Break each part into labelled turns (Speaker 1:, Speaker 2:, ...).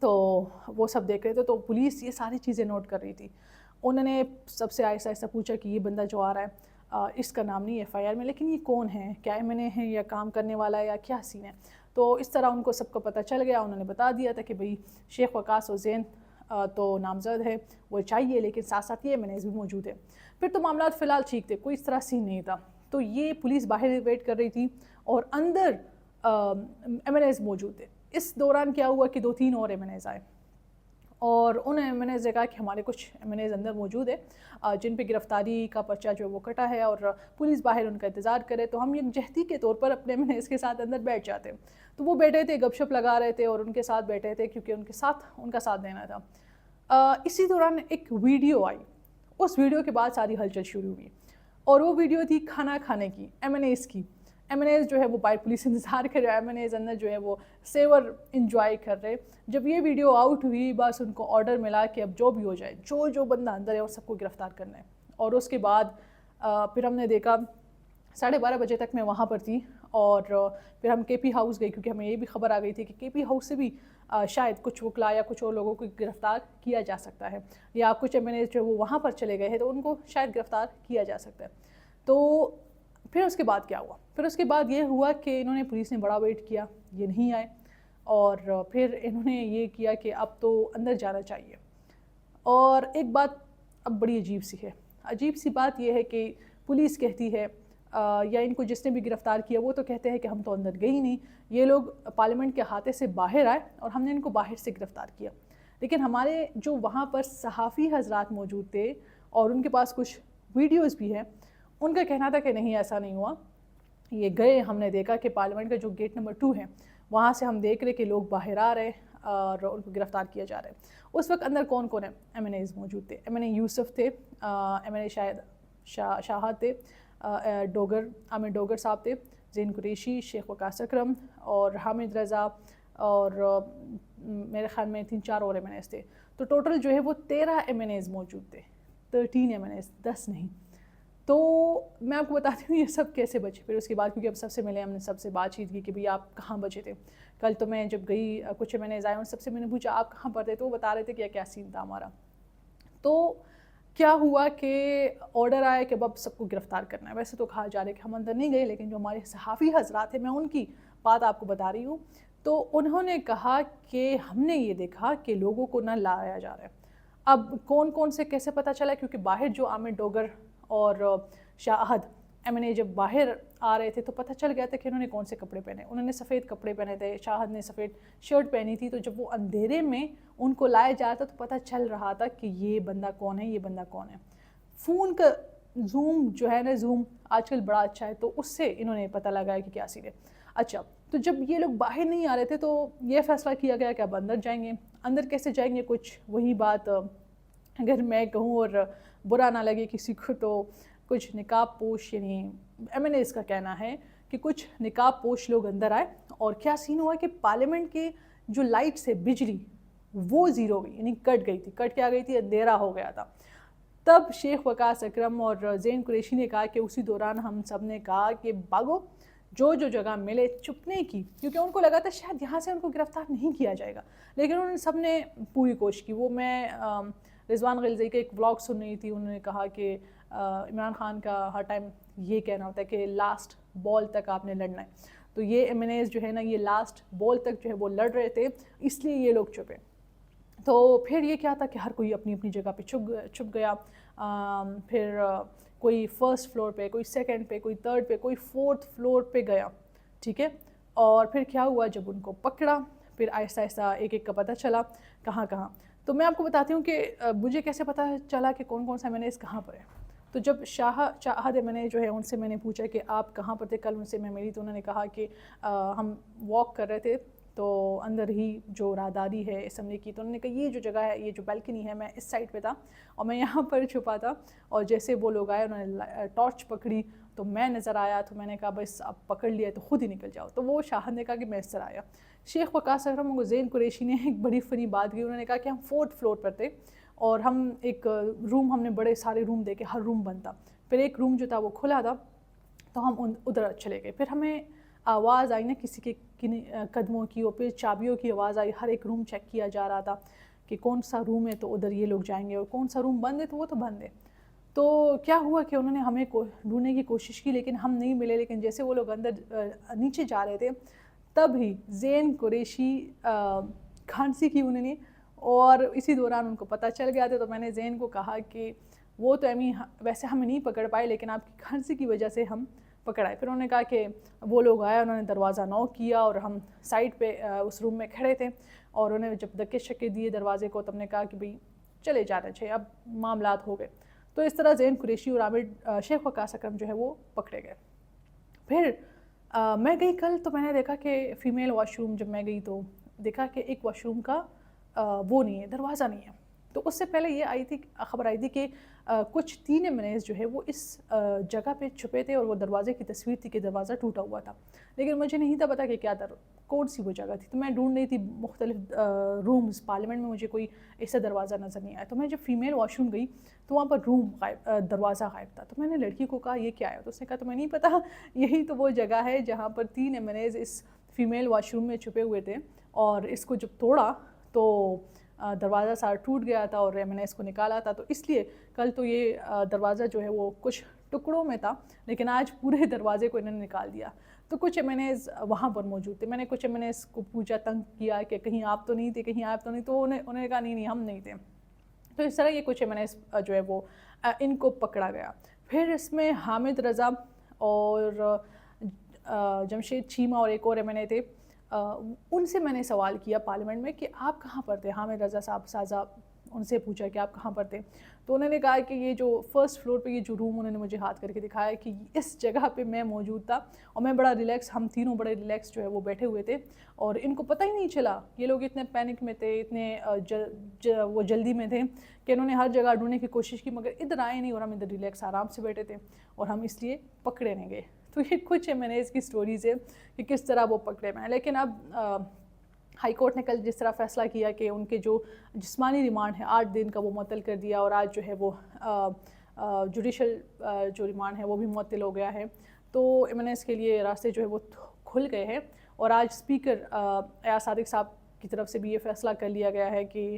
Speaker 1: تو وہ سب دیکھ رہے تھے. تو پولیس یہ ساری چیزیں نوٹ کر رہی تھی. انہوں نے سب سے آہستہ آہستہ پوچھا کہ یہ بندہ جو آ رہا ہے اس کا نام نہیں ہے FIR میں, لیکن یہ کون ہے, کیا MNA ہے یا کام کرنے والا ہے یا کیا سین ہے. تو اس طرح ان کو سب کو پتہ چل گیا. انہوں نے بتا دیا تھا کہ بھئی شیخ وقاص اور زین تو نامزد ہے, وہ چاہیے, لیکن ساتھ ساتھ یہ MNAs بھی موجود ہے. پھر تو معاملات فی الحال ٹھیک تھے, کوئی اس طرح سین نہیں تھا. تو یہ پولیس باہر ویٹ کر رہی تھی اور اندر MNAs موجود تھے. اس دوران کیا ہوا کہ 2-3 اور MNAs آئے اور ان MNAs نے کہا کہ ہمارے کچھ MNAs اندر موجود ہے جن پہ گرفتاری کا پرچہ جو ہے وہ کٹا ہے اور پولیس باہر ان کا انتظار کرے, تو ہم یکجہتی کے طور پر اپنے MNAs کے ساتھ اندر بیٹھ جاتے. تو وہ بیٹھے تھے, گپ شپ لگا رہے تھے اور ان کے ساتھ بیٹھے تھے کیونکہ ان کا ساتھ دینا تھا. اسی دوران ایک ویڈیو آئی. اس ویڈیو کے بعد ساری ہلچل شروع ہوئی اور وہ ویڈیو تھی کھانا کھانے کی, MNAs کی. MNAs جو ہے وہ باہر پولیس انتظار کر رہے, MNAs اندر جو ہے وہ سیور انجوائے کر رہے. جب یہ ویڈیو آؤٹ ہوئی بس ان کو آرڈر ملا کہ اب جو بھی ہو جائے, جو بندہ اندر ہے اور سب کو گرفتار کرنا ہے. اور اس کے بعد پھر ہم نے دیکھا 12:30 بجے تک میں وہاں پر تھی اور پھر ہم KP ہاؤس گئی کیونکہ ہمیں یہ بھی خبر آ گئی تھی کہ KP ہاؤس سے بھی شاید کچھ وکلا یا کچھ اور لوگوں کو گرفتار کیا جا سکتا ہے, یا کچھ MNAs جو وہ وہاں پر چلے گئے ہیں تو ان کو شاید گرفتار کیا جا سکتا ہے. تو پھر اس کے بعد کیا ہوا؟ پھر اس کے بعد یہ ہوا کہ انہوں نے پولیس نے بڑا ویٹ کیا, یہ نہیں آئے, اور پھر انہوں نے یہ کیا کہ اب تو اندر جانا چاہیے. اور ایک بات اب بڑی عجیب سی ہے. عجیب سی بات یہ ہے کہ پولیس کہتی ہے یا ان کو جس نے بھی گرفتار کیا وہ تو کہتے ہیں کہ ہم تو اندر گئے ہی نہیں, یہ لوگ پارلیمنٹ کے احاطے سے باہر آئے اور ہم نے ان کو باہر سے گرفتار کیا. لیکن ہمارے جو وہاں پر صحافی حضرات موجود تھے اور ان کے پاس کچھ ویڈیوز بھی ہیں, ان کا کہنا تھا کہ نہیں ایسا نہیں ہوا, یہ گئے, ہم نے دیکھا کہ پارلیمنٹ کا جو گیٹ نمبر 2 ہے وہاں سے ہم دیکھ رہے کہ لوگ باہر آ رہے اور ان کو گرفتار کیا جا رہا ہے. اس وقت اندر کون کون ہے؟ MNAs موجود تھے. MNA یوسف تھے, MNA شاہد تھے, عامر ڈوگر صاحب تھے, زین قریشی, شیخ وقاص اکرم اور حامد رضا, اور میرے خیال میں 3-4 اور MNAs تھے. تو ٹوٹل جو ہے وہ 13 MNAs موجود تھے, 13 MNAs, 10 نہیں. تو میں آپ کو بتاتی ہوں یہ سب کیسے بچے. پھر اس کے بعد کیونکہ اب سب سے ملے, ہم نے سب سے بات چیت کی کہ بھئی آپ کہاں بچے تھے. کل تو میں جب گئی کچھ MNAs آئے اور سب سے میں نے پوچھا آپ کہاں پر تھے, تو وہ بتا رہے تھے کہ کیا سین تھا ہمارا. تو کیا ہوا کہ آرڈر آیا کہ اب سب کو گرفتار کرنا ہے. ویسے تو کہا جا رہا ہے کہ ہم اندر نہیں گئے, لیکن جو ہمارے صحافی حضرات ہیں میں ان کی بات آپ کو بتا رہی ہوں. تو انہوں نے کہا کہ ہم نے یہ دیکھا کہ لوگوں کو نہ لایا جا رہا ہے. اب کون کون سے کیسے پتہ چلا, کیونکہ باہر جو عامر ڈوگر اور شاہد MNA جب باہر آ رہے تھے تو پتہ چل گیا تھا کہ انہوں نے کون سے کپڑے پہنے. انہوں نے سفید کپڑے پہنے تھے, شاہد نے سفید شرٹ پہنی تھی. تو جب وہ اندھیرے میں ان کو لایا جا رہا تھا تو پتہ چل رہا تھا کہ یہ بندہ کون ہے, یہ بندہ کون ہے. فون کا زوم جو ہے نا, زوم آج کل بڑا اچھا ہے, تو اس سے انہوں نے پتہ لگایا کہ کیا سین ہے. اچھا, تو جب یہ لوگ باہر نہیں آ رہے تھے تو یہ فیصلہ کیا گیا کہ اب اندر جائیں گے. اندر کیسے جائیں گے, کچھ وہی بات اگر میں کہوں اور برا نہ لگے کسی کو, تو کچھ نقاب پوش, یعنی MNAs کا کہنا ہے کہ کچھ نقاب پوش لوگ اندر آئے. اور کیا سین ہوا کہ پارلیمنٹ کے جو لائٹس ہے, بجلی وہ زیرو ہو گئی, یعنی کٹ گئی تھی. کٹ کیا گئی تھی, اندھیرا ہو گیا تھا. تب شیخ وقاص اکرم اور زین قریشی نے کہا کہ اسی دوران ہم سب نے کہا کہ بھاگو, جو جگہ ملے چھپنے کی, کیونکہ ان کو لگا تھا شاید یہاں سے ان کو گرفتار نہیں کیا جائے گا. لیکن انہوں نے سب نے پوری کوشش کی. وہ میں رضوان غلزئی کا ایک ولاگ سن رہی تھی, انہوں نے کہا کہ عمران خان کا ہر ٹائم یہ کہنا ہوتا ہے کہ لاسٹ بال تک آپ نے لڑنا ہے. تو یہ MNAs جو ہے نا, یہ لاسٹ بال تک جو ہے وہ لڑ رہے تھے, اس لیے یہ لوگ چھپے. تو پھر یہ کیا تھا کہ ہر کوئی اپنی اپنی جگہ پہ چھپ گیا. پھر کوئی فرسٹ فلور پہ, کوئی سیکنڈ پہ, کوئی تھرڈ پہ, کوئی فورتھ فلور پہ گیا. ٹھیک ہے, اور پھر کیا ہوا, جب ان کو پکڑا پھر آہستہ آہستہ ایک ایک کا پتہ چلا کہاں کہاں. تو میں آپ کو بتاتی ہوں کہ مجھے کیسے پتہ چلا کہ کون کون سا MNAs کہاں پر ہے. تو جب شاہد MNA جو ہے ان سے میں نے پوچھا کہ آپ کہاں پر تھے, کل ان سے میں ملی, تو انہوں نے کہا کہ ہم واک کر رہے تھے تو اندر ہی جو راہداری ہے اسمبلی کی, تو انہوں نے کہا یہ جو جگہ ہے, یہ جو بیلکنی ہے, میں اس سائڈ پہ تھا اور میں یہاں پر چھپا تھا. اور جیسے وہ لوگ آئے, انہوں نے ٹارچ پکڑی تو میں نظر آیا, تو میں نے کہا بس اب پکڑ لیا تو خود ہی نکل جاؤ. تو وہ شاہد نے کہا کہ میں اس طرح آیا. شیخ وقاص اکرم کو زین قریشی نے ایک بڑی فنی بات کی. انہوں نے کہا کہ ہم 4th فلور پر تھے اور ہم ایک روم, ہم نے بڑے سارے روم دیکھے, ہر روم بند تھا. پھر ایک روم جو تھا وہ کھلا تھا, تو ہم ادھر چلے گئے. پھر ہمیں آواز آئی نا کسی کے قدموں کی، اور پھر چابیوں کی آواز آئی، ہر ایک روم چیک کیا جا رہا تھا کہ کون سا روم ہے تو ادھر یہ لوگ جائیں گے، اور کون سا روم بند ہے تو وہ تو بند ہے۔ تو کیا ہوا کہ انہوں نے ہمیں ڈھونڈنے کی کوشش کی لیکن ہم نہیں ملے، لیکن جیسے وہ لوگ اندر نیچے جا رہے تھے تب ہی زین قریشی کھانسی کی انہوں نے، اور اسی دوران ان کو پتہ چل گیا تھا۔ تو میں نے زین کو کہا کہ وہ تو ویسے ہم نہیں پکڑ پائے لیکن آپ کی کھانسی کی وجہ سے ہم پکڑ آئے۔ پھر انہوں نے کہا کہ وہ لوگ آئے، انہوں نے دروازہ نوک کیا اور ہم سائڈ پہ اس روم میں کھڑے تھے، اور انہوں نے جب دھکے شکے دیے دروازے کو تب نے کہا کہ بھئی چلے جانا چاہیے، اب معاملات ہو گئے۔ تو اس طرح زین قریشی اور عامر شیخ وقاص اکرم جو ہے وہ پکڑے گئے۔ پھر میں گئی کل تو میں نے دیکھا کہ فیمیل واش روم جب میں گئی تو دیکھا کہ ایک واش روم کا وہ نہیں ہے، دروازہ نہیں ہے۔ تو اس سے پہلے یہ خبر آئی تھی کہ کچھ 3 MNAs جو ہے وہ اس جگہ پہ چھپے تھے، اور وہ دروازے کی تصویر تھی کہ دروازہ ٹوٹا ہوا تھا، لیکن مجھے نہیں تھا پتا کہ کیا کون سی وہ جگہ تھی۔ تو میں ڈھونڈ رہی تھی مختلف رومز، پارلیمنٹ میں مجھے کوئی ایسا دروازہ نظر نہیں آیا۔ تو میں جب فیمیل واش روم گئی تو وہاں پر دروازہ غائب تھا۔ تو میں نے لڑکی کو کہا یہ کیا ہے؟ تو اس نے کہا تمہیں نہیں پتا، یہی تو وہ جگہ ہے جہاں پر 3 MNAs اس فیمیل واش روم میں چھپے ہوئے تھے، اور اس کو جب توڑا تو دروازہ سارا ٹوٹ گیا تھا اور MNAs کو نکالا تھا۔ تو اس لیے کل تو یہ دروازہ جو ہے وہ کچھ ٹکڑوں میں تھا، لیکن آج پورے دروازے کو انہوں نے نکال دیا۔ تو کچھ MNAs وہاں پر موجود تھے۔ میں نے کچھ MNAs کو پوچھا، تنگ کیا کہ کہیں آپ تو نہیں تھے، کہیں آپ تو نہیں، تو انہوں نے کہا نہیں ہم نہیں تھے۔ تو اس طرح یہ کچھ MNAs جو ہے وہ ان کو پکڑا گیا۔ پھر اس میں حامد رضا اور جمشید چیمہ اور ایک اور MNA تھے، ان سے میں نے سوال کیا پارلیمنٹ میں کہ آپ کہاں پر تھے؟ حامد رضا صاحب سازا ان سے پوچھا کہ آپ کہاں پر تھے؟ تو انہوں نے کہا کہ یہ جو فرسٹ فلور پہ یہ جو روم انہوں نے مجھے ہاتھ کر کے دکھایا کہ اس جگہ پہ میں موجود تھا، اور میں بڑا ریلیکس، ہم تینوں بڑے ریلیکس جو ہے وہ بیٹھے ہوئے تھے، اور ان کو پتہ ہی نہیں چلا۔ یہ لوگ اتنے پینک میں تھے، اتنے وہ جلدی میں تھے کہ انہوں نے ہر جگہ ڈھونڈنے کی کوشش کی مگر ادھر آئے نہیں، اور ہم ادھر ریلیکس آرام سے بیٹھے تھے اور ہم اس لیے پکڑے نہیں گئے۔ تو یہ کچھ MNAs کی سٹوریز ہے کہ کس طرح وہ پکڑے میں ہیں۔ لیکن اب ہائی کورٹ نے کل جس طرح فیصلہ کیا کہ ان کے جو جسمانی ریمانڈ ہے 8 دن کا وہ معطل کر دیا، اور آج جو ہے وہ جوڈیشل جو ریمانڈ ہے وہ بھی معطل ہو گیا ہے، تو MNAs کے لیے راستے جو ہے وہ کھل گئے ہیں۔ اور آج اسپیکر ایاز صادق صاحب کی طرف سے بھی یہ فیصلہ کر لیا گیا ہے کہ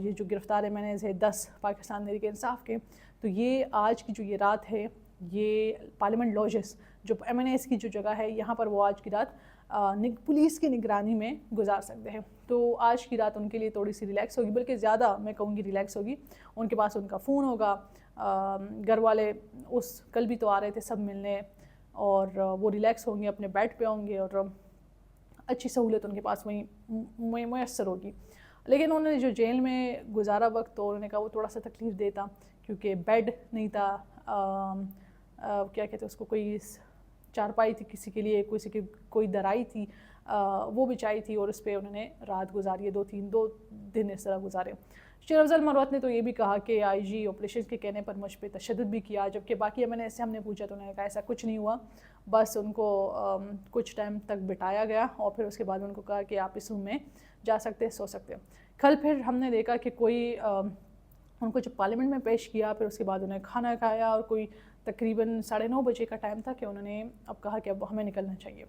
Speaker 1: یہ جو گرفتار MNAs ہے 10 پاکستان تحریک انصاف کے، تو یہ آج کی جو یہ رات ہے یہ پارلیمنٹ لاجز جو MNAs کی جو جگہ ہے یہاں پر وہ آج کی رات پولیس کی نگرانی میں گزار سکتے ہیں۔ تو آج کی رات ان کے لیے تھوڑی سی ریلیکس ہوگی، بلکہ زیادہ میں کہوں گی ریلیکس ہوگی۔ ان کے پاس ان کا فون ہوگا، گھر والے کل بھی تو آ رہے تھے سب ملنے، اور وہ ریلیکس ہوں گے، اپنے بیڈ پہ ہوں گے، اور اچھی سہولت ان کے پاس وہیں میسر ہوگی۔ لیکن انہوں نے جو جیل میں گزارا وقت تو انہوں نے کہا وہ تھوڑا سا تکلیف دیتا، کیونکہ بیڈ نہیں تھا، کیا کہتے ہیں اس کو، کوئی چارپائی تھی کسی کے لیے، کوئی درائی تھی وہ بچائی تھی، اور اس پہ انہوں نے رات گزاری ہے، 2 دن اس طرح گزارے۔ شیر افضل مروت نے تو یہ بھی کہا کہ IG آپریشن کے کہنے پر مجھ پہ تشدد بھی کیا، جبکہ باقی MNAs سے ہم نے پوچھا تو انہوں نے کہا ایسا کچھ نہیں ہوا، بس ان کو کچھ ٹائم تک بٹھایا گیا اور پھر اس کے بعد ان کو کہا کہ آپ اس روم میں جا سکتے ہیں، سو سکتے ہیں۔ کل پھر ہم نے دیکھا کہ کوئی ان کو جب پارلیمنٹ میں پیش کیا، پھر اس کے بعد انہیں کھانا کھایا، اور کوئی تقریباً 9:30 بجے کا ٹائم تھا کہ انہوں نے اب کہا کہ اب ہمیں نکلنا چاہیے۔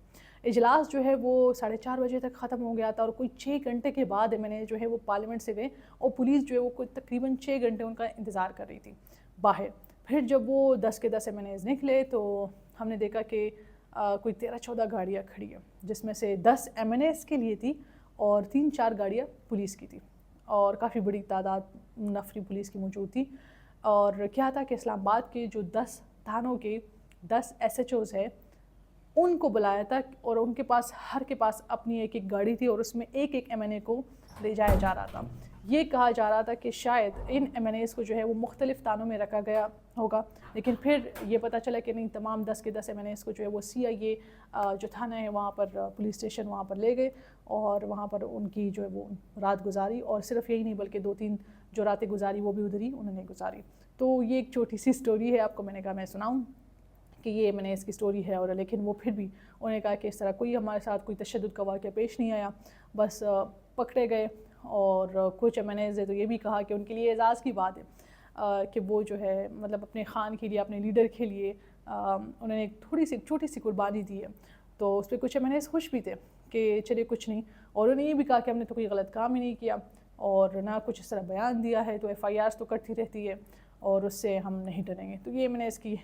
Speaker 1: اجلاس جو ہے وہ 4:30 بجے تک ختم ہو گیا تھا، اور کوئی 6 گھنٹے کے بعد MNA جو ہے وہ پارلیمنٹ سے گئے، اور پولیس جو ہے وہ کوئی تقریباً 6 گھنٹے ان کا انتظار کر رہی تھی باہر۔ پھر جب وہ 10 کے 10 MNAs نکلے تو ہم نے دیکھا کہ کوئی 13-14 گاڑیاں کھڑی ہیں، جس میں سے 10 MNAs کے لیے تھی اور 3-4 گاڑیاں پولیس کی تھی، اور کافی بڑی تعداد نفری پولیس کی موجود تھی۔ اور کیا تھا کہ اسلام آباد کے جو 10 تھانوں کے 10 SHOs ہیں ان کو بلایا تھا، اور ان کے پاس ہر کے پاس اپنی ایک گاڑی تھی، اور اس میں ایک MNA کو لے جایا جا رہا تھا۔ یہ کہا جا رہا تھا کہ شاید ان MNAs کو جو ہے وہ مختلف تھانوں میں رکھا گیا ہوگا، لیکن پھر یہ پتہ چلا کہ نہیں، تمام 10 کے 10 MNAs کو جو ہے وہ CIA جو تھانہ ہے وہاں پر پولیس اسٹیشن وہاں پر لے گئے، اور وہاں پر ان کی جو ہے وہ رات گزاری، اور صرف یہی نہیں بلکہ 2-3 جو راتیں گزاری وہ بھی ادھر ہی انہوں نے گزاری۔ تو یہ ایک چھوٹی سی سٹوری ہے، آپ کو میں نے کہا میں سناؤں کہ یہ MNAs کی سٹوری ہے، اور لیکن وہ پھر بھی انہوں نے کہا کہ اس طرح کوئی ہمارے ساتھ کوئی تشدد کا واقعہ پیش نہیں آیا، بس پکڑے گئے۔ اور کچھ MNAs ہے تو یہ بھی کہا کہ ان کے لیے اعزاز کی بات ہے کہ وہ جو ہے مطلب اپنے خان کے لیے، اپنے لیڈر کے لیے انہوں نے ایک چھوٹی سی قربانی دی ہے۔ تو اس پہ کچھ میں خوش بھی تھے کہ چلیے کچھ نہیں، اور انہوں نے یہ بھی کہا کہ ہم نے تو کوئی غلط کام ہی نہیں کیا اور نہ کچھ اس طرح بیان دیا ہے، تو FIRs تو کرتی رہتی ہے اور اس سے ہم نہیں ڈریں گے۔ تو یہ میں نے اس کی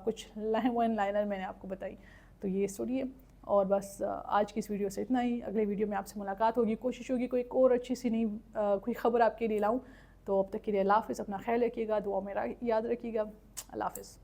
Speaker 1: کچھ ون لائنر میں نے آپ کو بتائی، تو یہ سنیے۔ اور بس آج کی اس ویڈیو سے اتنا ہی، اگلے ویڈیو میں آپ سے ملاقات ہوگی، کوشش ہوگی کوئی اور اچھی سی نئی کوئی خبر آپ کے لیے لاؤں۔ تو اب تک کے لیے اللہ حافظ، اپنا خیال رکھیے گا، دعا میں یاد رکھیے گا، اللہ حافظ۔